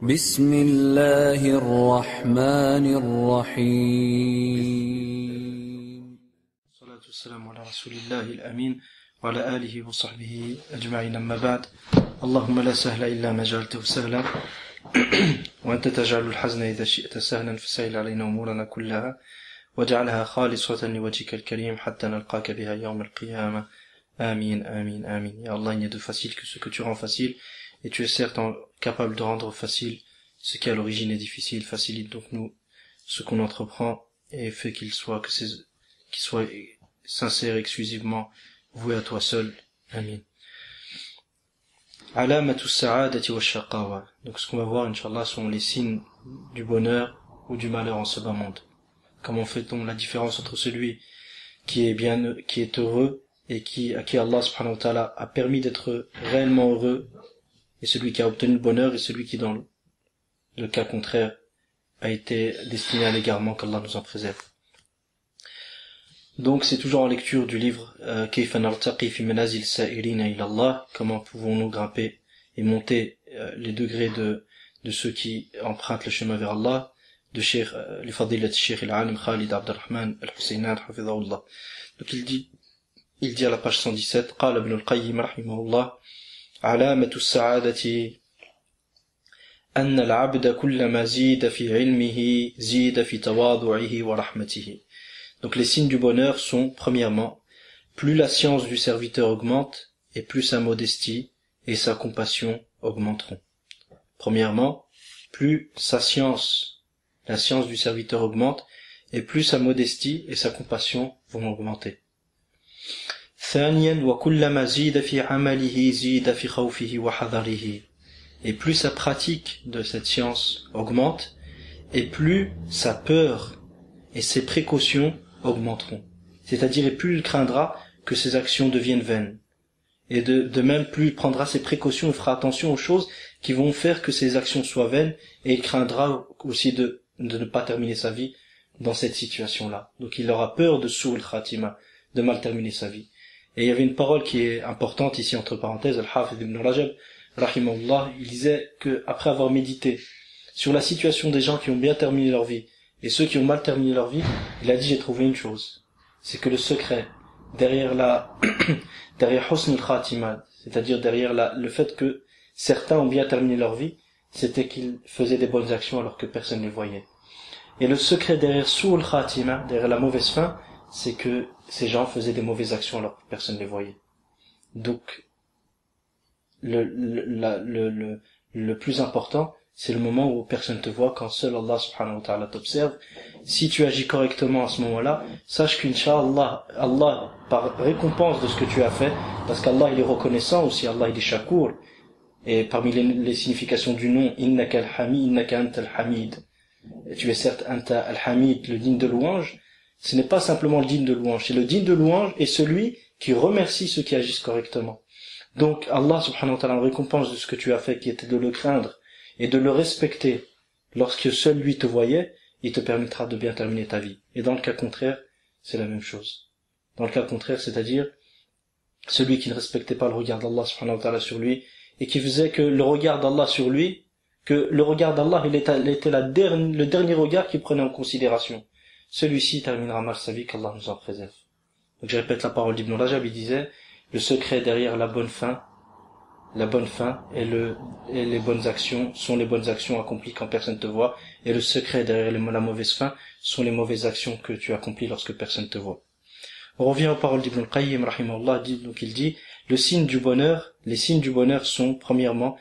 بسم الله الرحمن الرحيم الصلاة والسلام على رسول الله الأمين وعلى آله وصحبه أجمعين أما بعد اللهم لا سهل إلا ما جعلته سهلا وأنت تجعل الحزن إذا شئت سهلا فسهل علينا أمورنا كلها وجعلها خالصة لوجهك الكريم حتى نلقاك بها يوم القيامة آمين آمين آمين. Ya Allah, il n'y a de facile que ce que tu rends facile, et tu es certes capable de rendre facile ce qui à l'origine est difficile. Facilite donc nous ce qu'on entreprend et fais qu'il soit sincère et exclusivement voué à toi seul. Amin. Alamatu sa'adati wa shaqawa. Donc ce qu'on va voir, Inch'Allah, sont les signes du bonheur ou du malheur en ce bas monde. Comment fait-on la différence entre celui qui est heureux et à qui Allah subhanahu wa ta'ala a permis d'être réellement heureux, et celui qui a obtenu le bonheur, et celui qui dans le cas contraire a été destiné à l'égarement, qu'Allah nous en préserve. Donc c'est toujours en lecture du livre Kayfa nartaqi fi manazil sa'irina ila Allah, comment pouvons-nous grimper et monter les degrés de ceux qui empruntent le chemin vers Allah, de Cheikh Fadilat Cheikh al-Alim Khalid Abdurrahman al-Husaynan hafidhahullah. Donc il dit à la page 117, قال ابن القيم رحمه الله علامة السعادة أن العبد كلما زيد في علمه زيد في تواضعه ورحمته. Donc les signes du bonheur sont, premièrement, plus la science du serviteur augmente, et plus sa modestie et sa compassion augmenteront. Premièrement, plus la science du serviteur augmente, et plus sa modestie et sa compassion vont augmenter. ثانيا وكلما زيد في عمله زيد في خوفه وحذره. Et plus sa pratique de cette science augmente, et plus sa peur et ses précautions augmenteront. C'est-à-dire, et plus il craindra que ses actions deviennent vaines. Et de même, plus il prendra ses précautions, il fera attention aux choses qui vont faire que ses actions soient vaines, et il craindra aussi de ne pas terminer sa vie dans cette situation-là. Donc il aura peur de Su'ul Khatima, de mal terminer sa vie. Et il y avait une parole qui est importante ici entre parenthèses, Al-Hafidh ibn Rajab, rahimahullah, il disait que après avoir médité sur la situation des gens qui ont bien terminé leur vie et ceux qui ont mal terminé leur vie, il a dit, j'ai trouvé une chose, c'est que le secret derrière Husn al-Khatima, c'est-à-dire derrière le fait que certains ont bien terminé leur vie, c'était qu'ils faisaient des bonnes actions alors que personne ne les voyait. Et le secret derrière Su'ul Khatima, derrière la mauvaise fin, c'est que ces gens faisaient des mauvaises actions alors que personne ne les voyait. Donc, le plus important, c'est le moment où personne te voit, quand seul Allah subhanahu wa ta'ala t'observe. Si tu agis correctement à ce moment-là, sache qu'Inch'Allah, Allah, par récompense de ce que tu as fait, parce qu'Allah il est reconnaissant aussi, Allah il est shakour, et parmi les significations du nom, innaka al-hamid, innaka anta al-hamid, tu es certes anta al-hamid, le digne de louange. Ce n'est pas simplement le digne de louange, c'est le digne de louange et celui qui remercie ceux qui agissent correctement. Donc Allah subhanahu wa ta'ala en récompense de ce que tu as fait, qui était de le craindre et de le respecter lorsque seul lui te voyait, il te permettra de bien terminer ta vie. Et dans le cas contraire, c'est la même chose. Dans le cas contraire, c'est-à-dire celui qui ne respectait pas le regard d'Allah subhanahu wa ta'ala sur lui et qui faisait que le regard d'Allah sur lui, que le regard d'Allah il était le dernier regard qu'il prenait en considération. Celui-ci terminera mal sa vie, qu'Allah nous en préserve. Donc je répète la parole d'Ibn Rajab, il disait, le secret derrière la bonne fin et les bonnes actions sont les bonnes actions accomplies quand personne te voit, et le secret derrière la mauvaise fin sont les mauvaises actions que tu accomplis lorsque personne te voit. On revient aux paroles d'Ibn al-Qayyim, rahimahullah, donc il dit, les signes du bonheur sont, premièrement,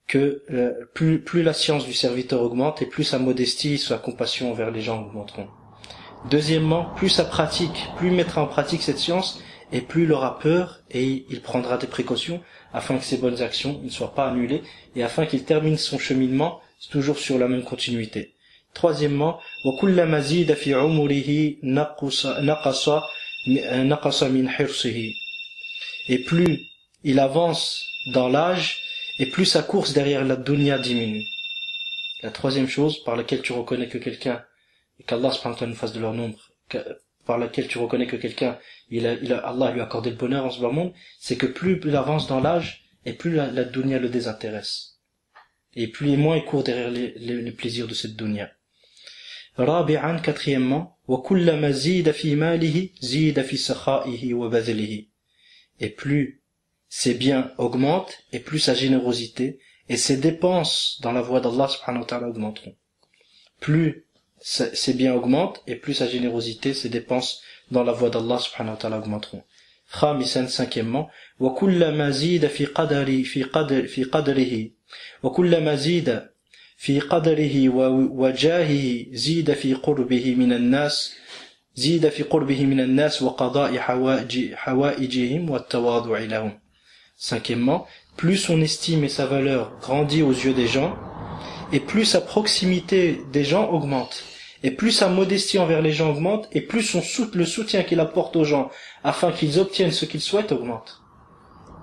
que plus la science du serviteur augmente, et plus sa modestie et sa compassion envers les gens augmenteront. Deuxièmement, plus il mettra en pratique cette science, et plus il aura peur, et il prendra des précautions, afin que ses bonnes actions ne soient pas annulées, et afin qu'il termine son cheminement, toujours sur la même continuité. Troisièmement, وَكُلَّمَا زِيدَ فِي عُمُرِهِ نَقَصَ مِنْ حِرْصِهِ. Et plus il avance dans l'âge, et plus sa course derrière la dunya diminue. La troisième chose par laquelle tu reconnais que quelqu'un, et qu'Allah subhanahu wa ta'ala nous fasse de leur nombre, par laquelle tu reconnais que quelqu'un, Allah lui a accordé le bonheur en ce bas monde, c'est que plus il avance dans l'âge, et plus la dunya le désintéresse. et moins il court derrière les plaisirs de cette dunya. رابعا, quatrièmement, وكلما زيد في ماله زيد في سخائه وبذله. Et plus ses biens augmentent, et plus sa générosité et ses dépenses dans la voie d'Allah subhanahu wa ta'ala augmenteront. Plus ses biens augmentent, et plus sa générosité, ses dépenses dans la voie d'Allah subhanahu wa ta'ala augmenteront. خامسا, cinquièmement, وكلما زيد في قدره وكلما زيد في قدره وجاهه زيد في قربه من الناس وقضاء حوائجهم والتواضع لهم. Cinquièmement, plus son estime et sa valeur grandit aux yeux des gens, et plus sa proximité des gens augmente, et plus sa modestie envers les gens augmente, et plus le soutien qu'il apporte aux gens afin qu'ils obtiennent ce qu'ils souhaitent augmente.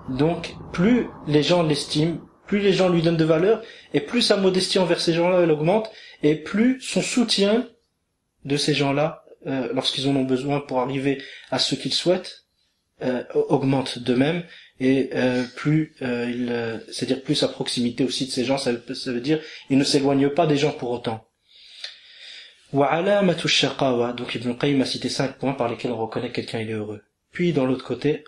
Donc, plus les gens l'estiment, plus les gens lui donnent de valeur, et plus sa modestie envers ces gens-là elle augmente, et plus son soutien de ces gens-là, lorsqu'ils en ont besoin pour arriver à ce qu'ils souhaitent, augmente de même, et c'est-à-dire plus sa proximité aussi de ces gens, ça veut dire il ne s'éloigne pas des gens pour autant. وعلامة الشقاوة, donc Ibn Qayyim a cité 5 points par lesquels on reconnaît que quelqu'un il est heureux. Puis dans l'autre côté,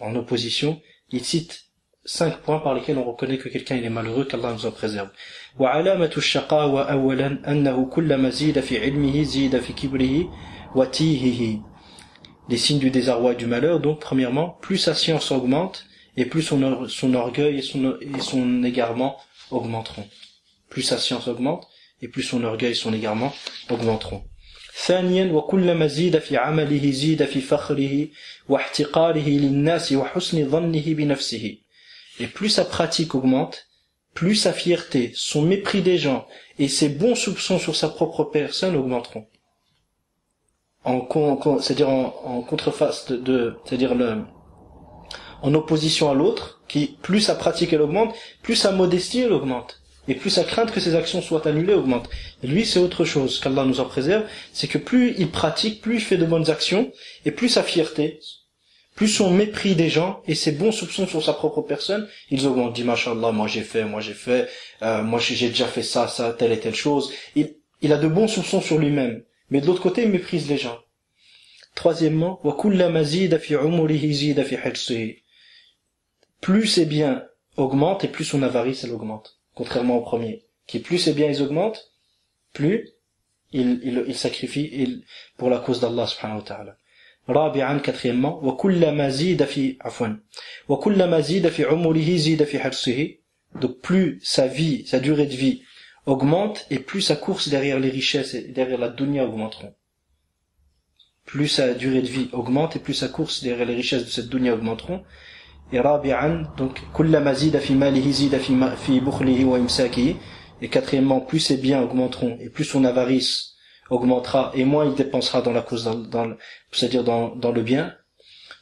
en opposition, il cite 5 points par lesquels on reconnaît que quelqu'un il est malheureux, qu'Allah nous en préserve. وعلامة الشقاوة أولا أنه كلما زيد في علمه زيد في كبره وتيهه. Les signes du désarroi et du malheur, donc premièrement, plus sa science augmente, et plus son orgueil et son égarement augmenteront. Plus sa science augmente, et plus son orgueil et son égarement augmenteront. ثانيا, وكلما زيد في عمله زيد في فخره واحتقاره للناس وحسن ظنه بنفسه. Et plus sa pratique augmente, plus sa fierté, son mépris des gens et ses bons soupçons sur sa propre personne augmenteront. C'est-à-dire en contreface c'est-à-dire en opposition à l'autre, qui plus sa pratique elle augmente, plus sa modestie elle augmente, et plus sa crainte que ses actions soient annulées augmente. Et lui c'est autre chose, qu'Allah nous en préserve, c'est que plus il pratique, plus il fait de bonnes actions, et plus sa fierté, plus son mépris des gens et ses bons soupçons sur sa propre personne, ils augmentent. Dit Masha'Allah, moi j'ai j'ai déjà fait ça, telle et telle chose. Il a de bons soupçons sur lui-même. Mais de l'autre côté, il méprise les gens. Troisièmement, plus ses biens augmentent et plus son avarice elle augmente. Contrairement au premier, qui plus ses biens ils augmentent, plus il sacrifie pour la cause d'Allah subhanahu wa ta'ala. رابعا, quatrièmement, donc plus sa durée de vie augmente, et plus sa course derrière les richesses et derrière la dunya augmenteront. Plus sa durée de vie augmente, et plus sa course derrière les richesses de cette dunya augmenteront. Et rabi'an, donc kullama zida fi malihi zida fi bukhlihi wa imsakihi. Et quatrièmement, plus ses biens augmenteront, et plus son avarice augmentera, et moins il dépensera dans la cause, c'est-à-dire dans le bien.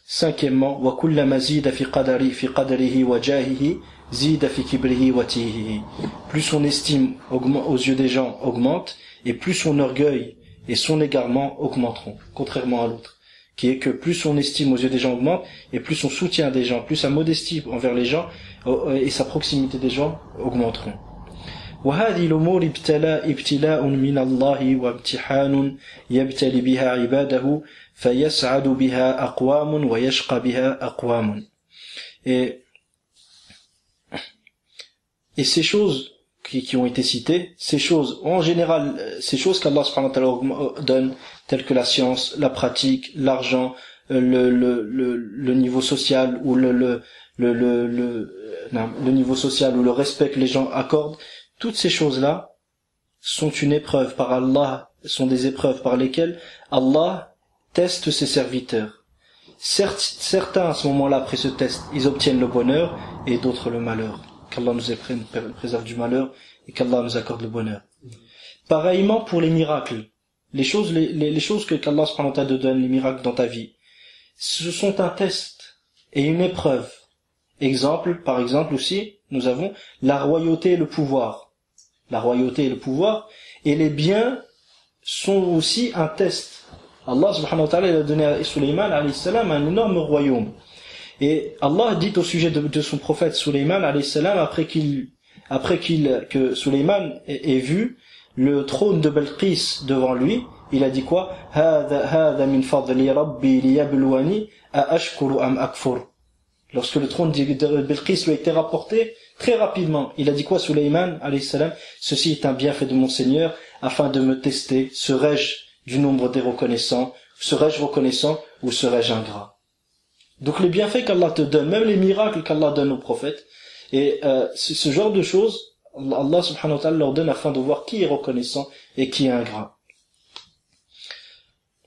Cinquièmement, wa kullama zida fi qadarihi wa jahihi zida fi kibrihi wa tihihi. Plus son estime aux yeux des gens augmente, et plus son orgueil et son égarement augmenteront, contrairement à l'autre, qui est que plus son estime aux yeux des gens augmente, et plus son soutien des gens, plus sa modestie envers les gens et sa proximité des gens augmenteront. وهذه الأمور ابتلاء من الله وامتحان يبتلي بها عباده فيسعد بها أقوام ويشقى بها أقوام. Et ces choses qui ont été citées, ces choses, en général, ces choses qu'Allah subhanahu wa ta'ala donne, telles que la science, la pratique, l'argent, le niveau social ou le niveau social ou le respect que les gens accordent, toutes ces choses-là sont une épreuve par Allah, sont des épreuves par lesquelles Allah teste ses serviteurs. Certains à ce moment-là, après ce test, ils obtiennent le bonheur et d'autres le malheur. Qu'Allah nous préserve du malheur et qu'Allah nous accorde le bonheur. Pareillement pour les miracles. Les choses qu'Allah subhanahu wa ta'ala te donne, les miracles dans ta vie, ce sont un test et une épreuve. Par exemple aussi, nous avons la royauté et le pouvoir. La royauté et le pouvoir, et les biens sont aussi un test. Allah subhanahu wa ta'ala a donné à Sulayman alayhi salam un énorme royaume. Et Allah dit au sujet de son prophète Sulayman alayhi salam, après qu'il après que Sulayman ait vu le trône de Belqis devant lui, il a dit quoi? Hada min fadli rabbi liyabluwani a ashkuru am akfur. Lorsque le trône de Belqis lui a été rapporté, très rapidement, il a dit quoi, Sulayman, alayhi salam? Ceci est un bienfait de mon Seigneur, afin de me tester, serai-je du nombre des reconnaissants, serai-je reconnaissant ou serai-je ingrat? Donc les bienfaits qu'Allah te donne, même les miracles qu'Allah donne aux prophètes, et ce genre de choses, Allah subhanahu wa ta'ala leur donne afin de voir qui est reconnaissant et qui est ingrat.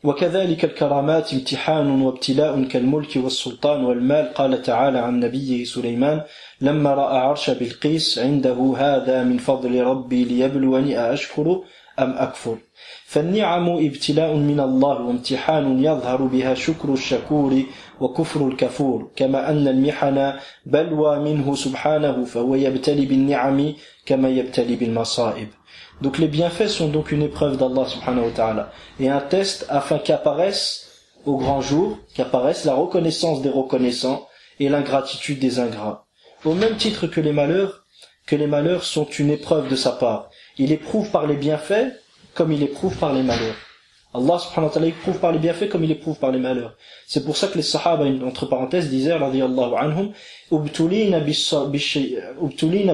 وكذلك الكرامات امتحان وابتلاء كالملك والسلطان والمال. قال تعالى عن نبيه سليمان لما رأى عرش بلقيس عنده هذا من فضل ربي ليبلوني أأشكر أم أكفر. فالنعم ابتلاء من الله وامتحان يظهر بها شكر الشكور وكفر الكفور كما أن المحن بلوى منه سبحانه فهو يبتلي بالنعم كما يبتلي بالمصائب. Donc les bienfaits sont donc une épreuve d'Allah subhanahu wa ta'ala et un test afin qu'apparaisse au grand jour, qu'apparaisse la reconnaissance des reconnaissants et l'ingratitude des ingrats. Au même titre que les malheurs sont une épreuve de sa part. Il éprouve par les bienfaits comme il éprouve par les malheurs. Allah subhanahu wa ta'ala éprouve par les bienfaits comme il éprouve par les malheurs. C'est pour ça que les sahaba, entre parenthèses, disaient, radiyallahu anhum, ubtulina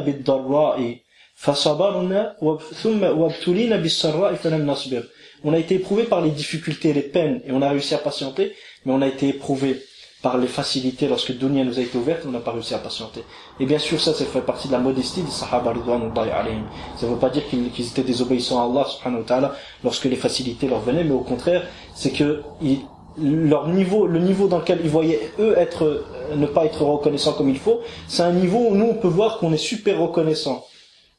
bid-darra'i fasabarna thumma wabtulina bis-sarra'i falam nasbir. On a été éprouvé par les difficultés, les peines, et on a réussi à patienter, mais on a été éprouvé par les facilités lorsque dunya nous a été ouverte, on n'a pas réussi à patienter. Et bien sûr, ça fait partie de la modestie des sahaba ridwanullahi alayhim. Ça ne veut pas dire qu'ils étaient désobéissants à Allah subhanahu wa ta'ala lorsque les facilités leur venaient, mais au contraire, c'est que le niveau dans lequel ils voyaient eux ne pas être reconnaissants comme il faut, c'est un niveau où nous on peut voir qu'on est super reconnaissant.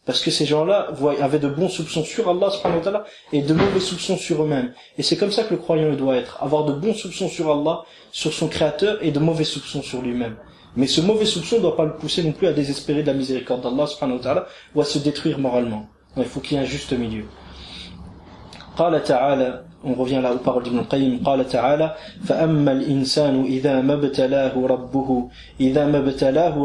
Parce que ces gens-là avaient de bons soupçons sur Allah subhanahu wa ta'ala et de mauvais soupçons sur eux-mêmes. Et c'est comme ça que le croyant doit être. Avoir de bons soupçons sur Allah, sur son créateur et de mauvais soupçons sur lui-même. Mais ce mauvais soupçon ne doit pas le pousser non plus à désespérer de la miséricorde d'Allah subhanahu wa ta'ala ou à se détruire moralement. Non, il faut qu'il y ait un juste milieu. قال تعالى, on revient là aux paroles d'Ibn al-Qayyim, قال تعالى فأما الإنسان إذا ما ابتلاه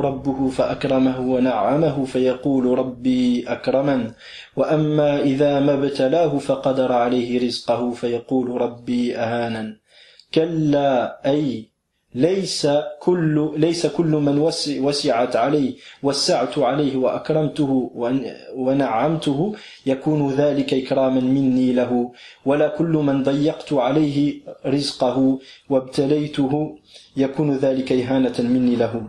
ربه فأكرمه ونعمه فيقول ربي أكرمن وأما إذا ما ابتلاه فقدر عليه رزقه فيقول ربي أهانن كلا أي ليس كل من وسعت عليه وأكرمته ونعمته يكون ذلك إكراما مني له ولا كل من ضيقت عليه رزقه وابتليته يكون ذلك إهانة مني له.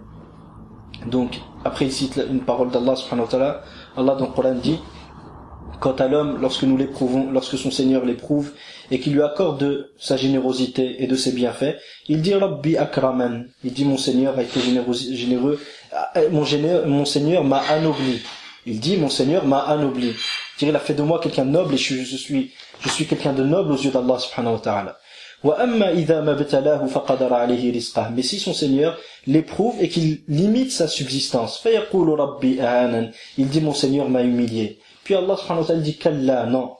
Donc après il cite une parole d'Allah subhanahu wa ta'ala. Allah dans le Coran dit: quant à l'homme, lorsque nous l'éprouvons, lorsque son Seigneur l'éprouve et qu'il lui accorde de sa générosité et de ses bienfaits, il dit Rabbi akraman. Il dit mon Seigneur a été généreux, mon Seigneur m'a anobli. Il dit mon Seigneur m'a anobli. Il a fait de moi quelqu'un de noble et je suis quelqu'un de noble aux yeux d'Allah subhanahu wa ta'ala. Mais si son Seigneur l'éprouve et qu'il limite sa subsistance, il dit mon Seigneur m'a humilié. Puis Allah subhanahu wa ta'ala dit Kalla, non.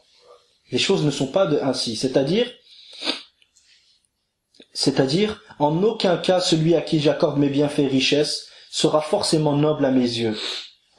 Les choses ne sont pas ainsi. C'est-à-dire, en aucun cas, celui à qui j'accorde mes bienfaits et richesses sera forcément noble à mes yeux.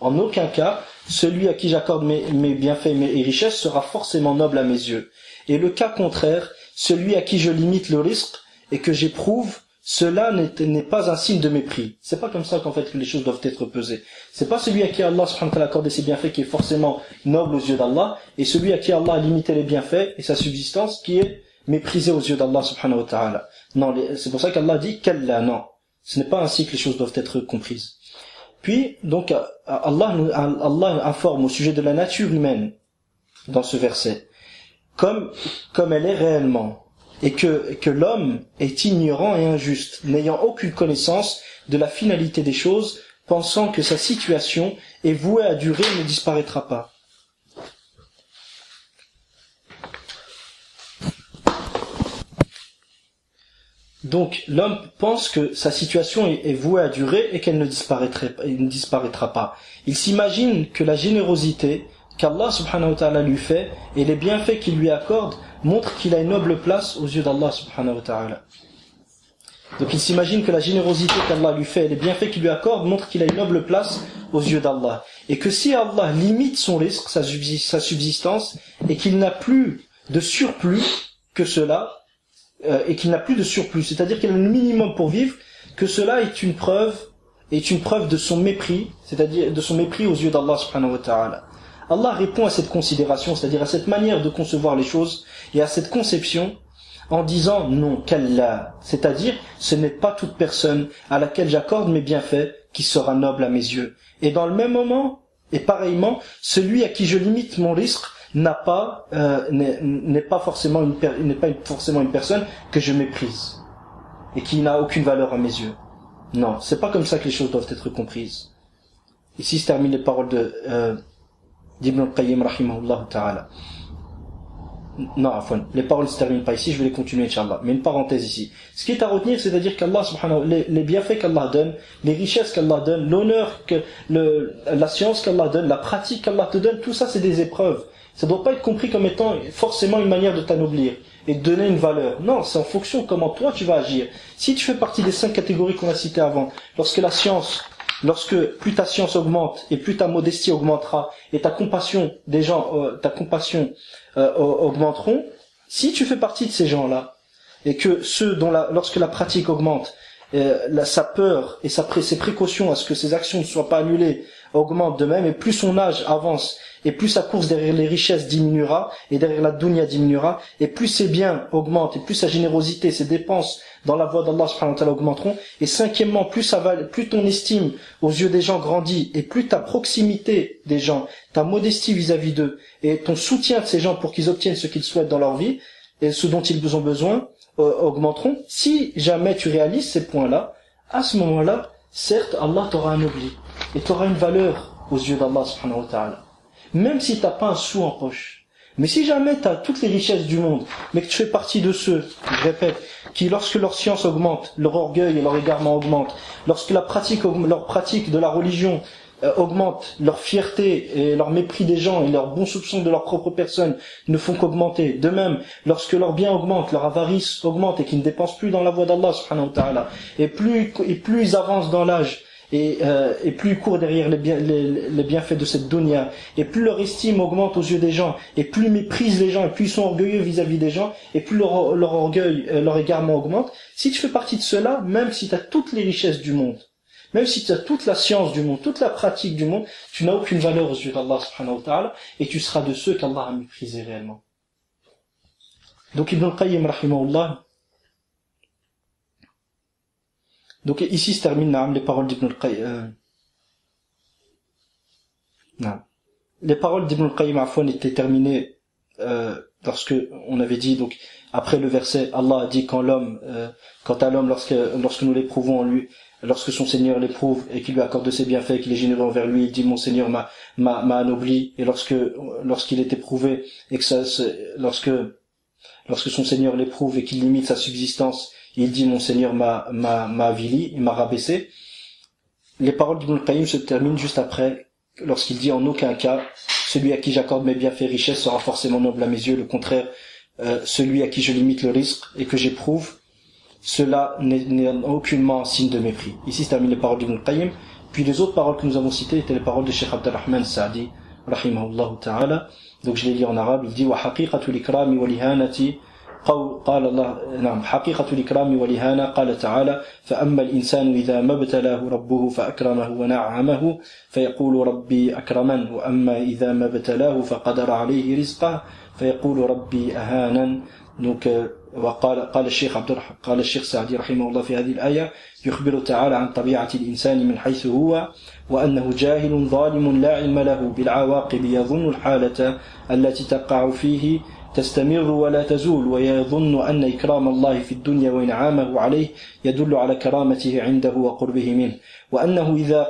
En aucun cas, celui à qui j'accorde mes bienfaits et richesses sera forcément noble à mes yeux. Et le cas contraire, celui à qui je limite le risque et que j'éprouve, cela n'est pas un signe de mépris. C'est pas comme ça qu'en fait que les choses doivent être pesées. C'est pas celui à qui Allah subhanahu wa ta'ala a accordé ses bienfaits qui est forcément noble aux yeux d'Allah, et celui à qui Allah a limité les bienfaits et sa subsistance qui est méprisé aux yeux d'Allah subhanahu wa ta'ala. Non, c'est pour ça qu'Allah dit Kalla, non. Ce n'est pas ainsi que les choses doivent être comprises. Puis, donc, Allah informe au sujet de la nature humaine dans ce verset, comme elle est réellement. Et que l'homme est ignorant et injuste, n'ayant aucune connaissance de la finalité des choses, pensant que sa situation est vouée à durer et ne disparaîtra pas. Donc l'homme pense que sa situation est vouée à durer et qu'elle ne disparaîtra pas. Il s'imagine que la générosité qu'Allah subhanahu wa ta'ala lui fait et les bienfaits qu'il lui accorde montre qu'il a une noble place aux yeux d'Allah subhanahu wa ta'ala. Donc il s'imagine que la générosité qu'Allah lui fait et les bienfaits qu'il lui accorde montrent qu'il a une noble place aux yeux d'Allah. Et que si Allah limite son risque, sa subsistance, et qu'il n'a plus de surplus que cela, c'est-à-dire qu'il a le minimum pour vivre, que cela est une preuve de son mépris, c'est-à-dire de son mépris aux yeux d'Allah subhanahu wa ta'ala. Allah répond à cette considération, c'est-à-dire à cette manière de concevoir les choses et à cette conception en disant non, qu'Allah, c'est-à-dire ce n'est pas toute personne à laquelle j'accorde mes bienfaits qui sera noble à mes yeux. Et dans le même moment, et pareillement, celui à qui je limite mon risque n'est pas forcément une personne que je méprise et qui n'a aucune valeur à mes yeux. Non, c'est pas comme ça que les choses doivent être comprises. Ici se terminent les paroles d'Ibn al-Qayyim rahimahullah ta'ala. Non, afwan, les paroles ne se terminent pas ici, je vais les continuer inchallah. Mais une parenthèse ici. Ce qui est à retenir, c'est-à-dire qu'Allah subhanahu les bienfaits qu'Allah donne, les richesses qu'Allah donne, l'honneur la science qu'Allah donne, la pratique qu'Allah te donne, tout ça c'est des épreuves. Ça ne doit pas être compris comme étant forcément une manière de t'anoblir et de donner une valeur. Non, c'est en fonction de comment toi tu vas agir. Si tu fais partie des 5 catégories qu'on a citées avant, lorsque plus ta science augmente et plus ta modestie augmentera et ta compassion des gens, augmenteront, si tu fais partie de ces gens-là et que ceux dont lorsque la pratique augmente, sa peur et ses précautions à ce que ses actions ne soient pas annulées augmentent de même, et plus son âge avance et plus sa course derrière les richesses diminuera et derrière la dunya diminuera, et plus ses biens augmentent et plus sa générosité, ses dépenses dans la voie d'Allah subhanahu wa ta'ala augmenteront. Et cinquièmement, plus ton estime aux yeux des gens grandit et plus ta proximité des gens, ta modestie vis-à-vis d'eux et ton soutien de ces gens pour qu'ils obtiennent ce qu'ils souhaitent dans leur vie et ce dont ils ont besoin augmenteront. Si jamais tu réalises ces points-là, à ce moment-là, certes Allah t'aura anobli et t'aura une valeur aux yeux d'Allah subhanahu wa ta'ala, même si t'as pas un sou en poche. Mais si jamais tu as toutes les richesses du monde, mais que tu fais partie de ceux, je répète, qui lorsque leur science augmente, leur orgueil et leur égarement augmentent, lorsque leur pratique de la religion augmente, leur fierté et leur mépris des gens et leur bon soupçon de leur propre personne ne font qu'augmenter. De même, lorsque leurs biens augmentent, leur avarice augmente et qu'ils ne dépensent plus dans la voie d'Allah subhanahu wa ta'ala, et plus ils avancent dans l'âge, et plus ils courent derrière les bienfaits de cette dunya, et plus leur estime augmente aux yeux des gens, et plus ils méprisent les gens, et plus ils sont orgueilleux vis-à-vis des gens, et plus leur orgueil, leur égarement augmente. Si tu fais partie de cela, même si tu as toutes les richesses du monde, même si tu as toute la science du monde, toute la pratique du monde, tu n'as aucune valeur aux yeux d'Allah subhanahu wa ta'ala, et tu seras de ceux qu'Allah a méprisés réellement. Donc Ibn al-Qayyim rahimahullah, donc ici se terminent les paroles d'Ibn al-Qayyim. Les paroles d'Ibn al-Qayyim afwan étaient terminées lorsque on avait dit, donc après le verset, Allah a dit quant à l'homme lorsque nous l'éprouvons en lui, lorsque son Seigneur l'éprouve et qu'il lui accorde de ses bienfaits, qu'il est généreux envers lui, il dit mon Seigneur m'a anobli. Et lorsqu'il est éprouvé et que lorsque son Seigneur l'éprouve et qu'il limite sa subsistance, il dit mon Seigneur m'a avili, il m'a rabaissé. Les paroles d'Ibn al-Qayyim se terminent juste après, lorsqu'il dit en aucun cas celui à qui j'accorde mes bienfaits et richesses sera forcément noble à mes yeux, le contraire, celui à qui je limite le risque et que j'éprouve, cela n'est aucunement un signe de mépris. Ici se terminent les paroles d'Ibn al-Qayyim. Puis les autres paroles que nous avons citées étaient les paroles de Cheikh Abdurrahman Sa'di rahimahullah ta'ala. Donc je les lis en arabe. Il dit wa haqiqatul ikrami wa lihanati قال الله نعم حقيقة الإكرام والإهانة قال تعالى فأما الإنسان إذا ما ابتلاه ربه فأكرمه ونعمه فيقول ربي أكرمن وأما إذا ما ابتلاه فقدر عليه رزقه فيقول ربي أهانن. Donc قال الشيخ سعدي رحمه الله في هذه الآية يخبر تعالى عن طبيعة الإنسان من حيث هو وأنه جاهل ظالم لا علم له بالعواقب يظن الحالة التي تقع فيه تستمر ولا تزول ويظن أن إكرام الله في الدنيا وإنعامه عليه يدل على كرامته عنده وقربه منه وأنه إذا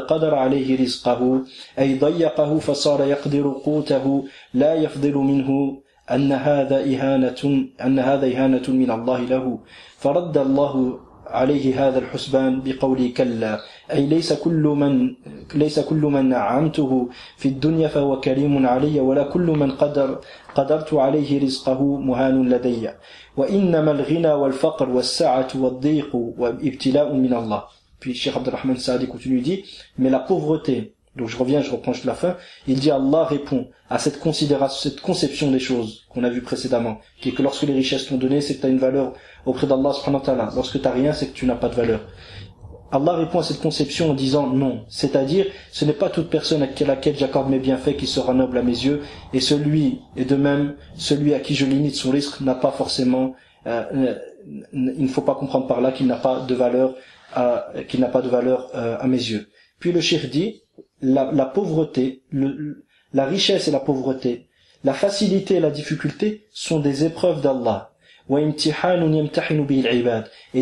قدر عليه رزقه أي ضيقه فصار يقدر قوته لا يفضل منه أن هذا إهانة من الله له فرد الله عليه هذا الحسبان بقولي كلا أي ليس كل من نعمته في الدنيا فهو كريم علي ولا كل من قدرت عليه رزقه مهان لدي وإنما الغنى والفقر والسعة والضيق وابتلاء من الله. Puis Cheikh Abdelrahman Saadi continue, dit, mais la pauvreté, donc je reprends juste la fin, il dit Allah répond à cette conception des choses qu'on a vu précédemment, qui est que lorsque les richesses t'ont donné, c'est que tu as une valeur auprès d'Allah subhanahu wa ta'ala. Lorsque tu n'as rien, c'est que tu n'as pas de valeur. Allah répond à cette conception en disant non, c'est-à-dire ce n'est pas toute personne à laquelle j'accorde mes bienfaits qui sera noble à mes yeux, et de même celui à qui je limite son risque n'a pas forcément, il ne faut pas comprendre par là qu'il n'a pas de valeur à mes yeux. Puis le cheikh dit la pauvreté, la richesse et la pauvreté, la facilité et la difficulté sont des épreuves d'Allah. Et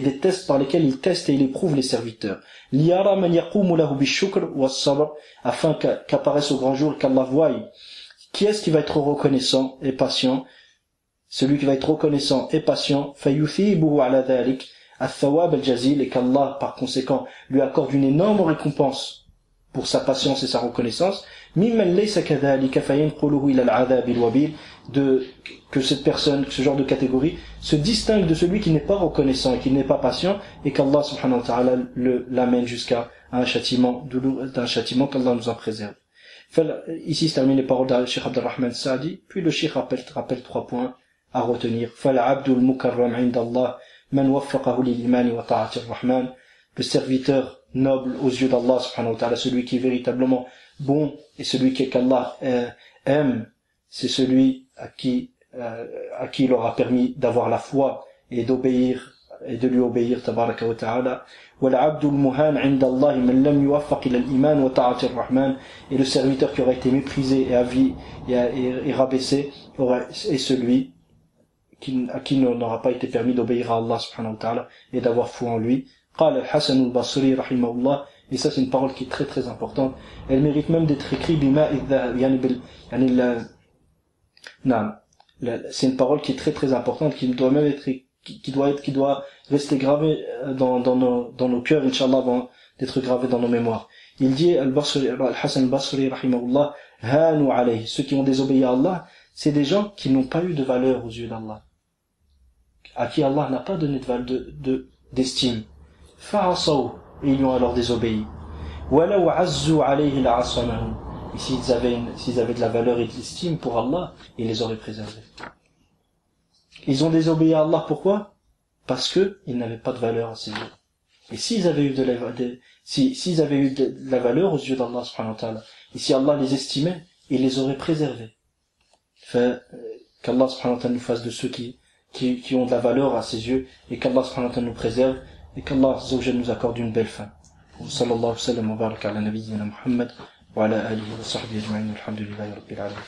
des tests par lesquels il teste et il éprouve les serviteurs. Afin qu'apparaisse au grand jour, qu'Allah voie qui est-ce qui va être reconnaissant et patient. Celui qui va être reconnaissant et patient, et qu'Allah par conséquent lui accorde une énorme récompense pour sa patience et sa reconnaissance, que cette personne, que ce genre de catégorie se distingue de celui qui n'est pas reconnaissant et qui n'est pas patient, et qu'Allah subhanahu wa ta'ala l'amène jusqu'à un châtiment qu'Allah nous en préserve. Ici se terminent les paroles de Cheikh Abdelrahman Saadi, puis le Cheikh rappelle 3 points à retenir. Le serviteur noble aux yeux d'Allah subhanahu wa ta'ala, celui qui est véritablement bon et celui qu'Allah aime, c'est celui à qui il aura permis d'avoir la foi et d'obéir et de lui obéir tabaraka wa ta'ala. Et le serviteur qui aura été méprisé et rabaissé est celui à qui n'aura pas été permis d'obéir à Allah subhanahu wa ta'ala et d'avoir foi en lui. قال الحسن البصري رحمه الله, et ça c'est une parole qui est très très importante, elle mérite même d'être écrite c'est une parole qui est très très importante, qui doit même être qui doit rester gravée dans nos cœurs, inshallah, avant d'être gravée dans nos mémoires. Il dit Al-Hasan al-Basri rahimahullah, hanu alayhi, ceux qui ont désobéi à Allah, c'est des gens qui n'ont pas eu de valeur aux yeux d'Allah, à qui Allah n'a pas donné d'estime. Fa'asaw, et ils lui ont alors désobéi. Walau azzu alayhi la'asamahum, et s'ils avaient de la valeur et de l'estime pour Allah, ils les auraient préservés. Ils ont désobéi à Allah, pourquoi? Parce que ils n'avaient pas de valeur à ses yeux. Et s'ils avaient eu de la valeur aux yeux d'Allah subhanahu wa ta'ala, et si Allah les estimait, il les aurait préservés. Qu'Allah subhanahu wa ta'ala nous fasse de ceux qui ont de la valeur à ses yeux, et qu'Allah subhanahu wa ta'ala nous préserve, et qu'Allah azza wa jalla nous accorde une belle fin. Sallallahu alayhi wa sallam wa baraka ala nabiyyina Muhammad wa ala alihi wa sahbihi ajma'in, alhamdulillahi rabbil alamin.